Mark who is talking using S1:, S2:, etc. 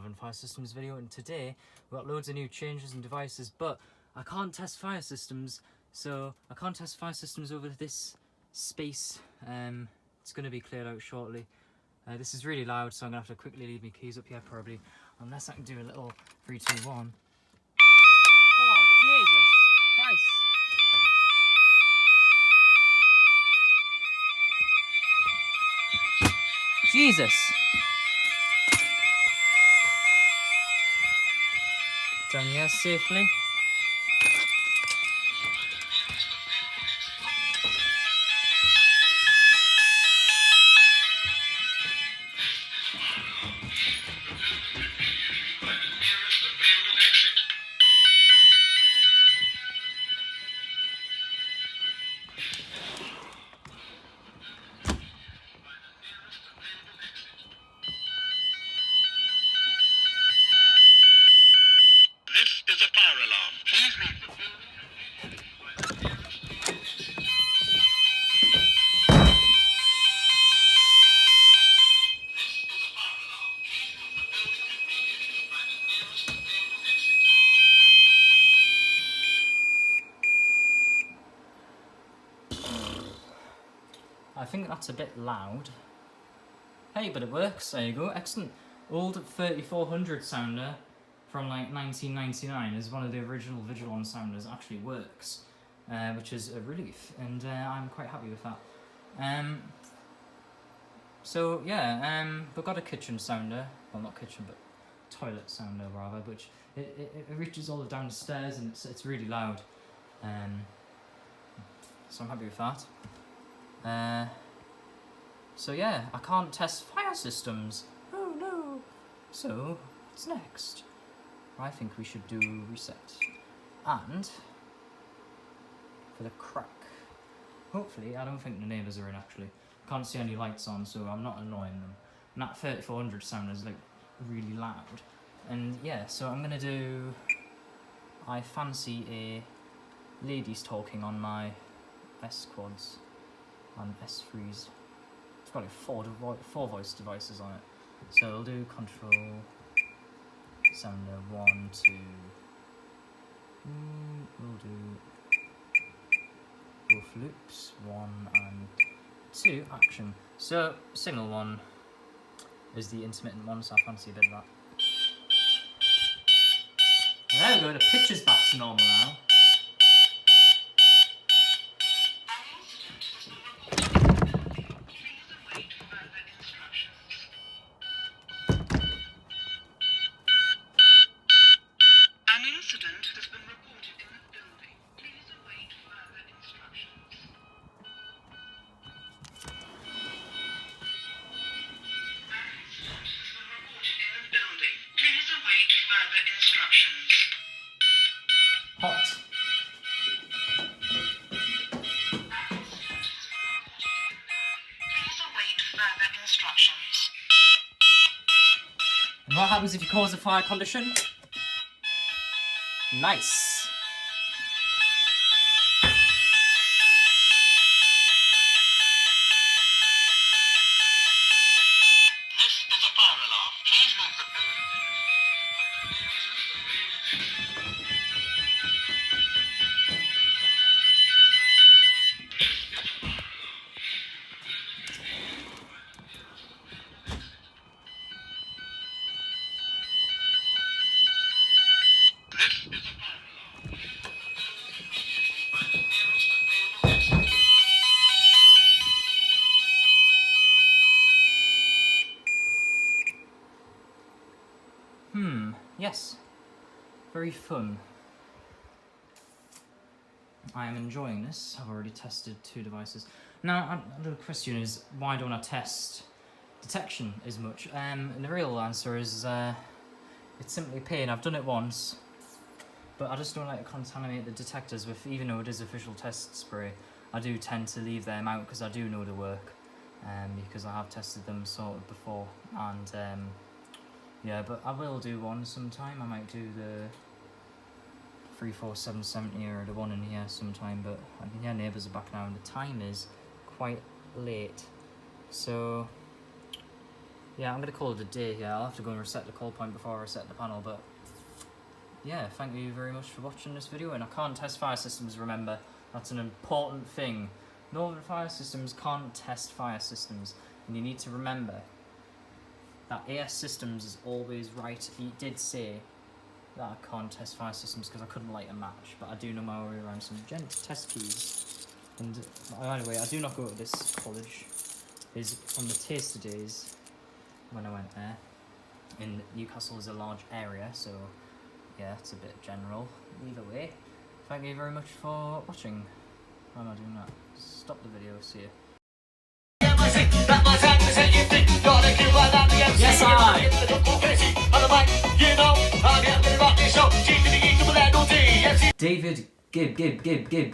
S1: Northern Fire Systems video, and today we've got loads of new changes and devices, but I can't test fire systems, so I can't test fire systems over this space. It's going to be cleared out shortly. This is really loud, so I'm going to have to quickly leave my keys up here probably, unless I can do a little 3, 2, 1. Oh, Jesus Christ! Jesus! Down here safely. I think that's a bit loud. Hey, but it works. There you go. Excellent. Old 3400 sounder from like 1999 is one of the original Vigilon sounders. Actually works, which is a relief, and I'm quite happy with that. So yeah, we've got a kitchen sounder. Well, not kitchen, but toilet sounder rather. Which it reaches all the down the stairs, and it's really loud. So I'm happy with that. So yeah, I can't test fire systems. Oh no. So, what's next? I think we should do reset. And, for the crack. Hopefully, I don't think the neighbours are in actually. Can't see any lights on, so I'm not annoying them. And that 3400 sound is like really loud. And yeah, so I'm gonna do... I fancy a ladies talking on my S-Quads. On S3s. It's got like four voice devices on it. So we'll do control sounder 1, 2. We'll do both loops 1 and 2 action. So signal 1 is the intermittent one, so I fancy a bit of that. And there we go, the pitch is back to normal now. Hot. And what happens if you cause a fire condition? Nice. Yes, very fun. I am enjoying this. I've already tested 2 devices. Now, the question is, why don't I test detection as much? And the real answer is, it's simply a pain. I've done it once, but I just don't like to contaminate the detectors with, even though it is official test spray, I do tend to leave them out because I do know they work, because I have tested them sort of before, and yeah, but I will do one sometime. I might do the 34770 or the one in here sometime, but I can hear neighbours are back now and the time is quite late. So yeah, I'm going to call it a day here. I'll have to go and reset the call point before I reset the panel, but yeah, thank you very much for watching this video. And I can't test fire systems, remember. That's an important thing. Northern Fire Systems can't test fire systems. And you need to remember that AS Systems is always right. He did say that I can't test fire systems because I couldn't light a match, but I do know my way around some Gent test keys. And anyway, I do not go to this college. Is on the taster days when I went there. And Newcastle is a large area, so yeah, it's a bit general. Either way, thank you very much for watching. Why am I doing that? Stop the video, see you. Yes, I! David Gibb.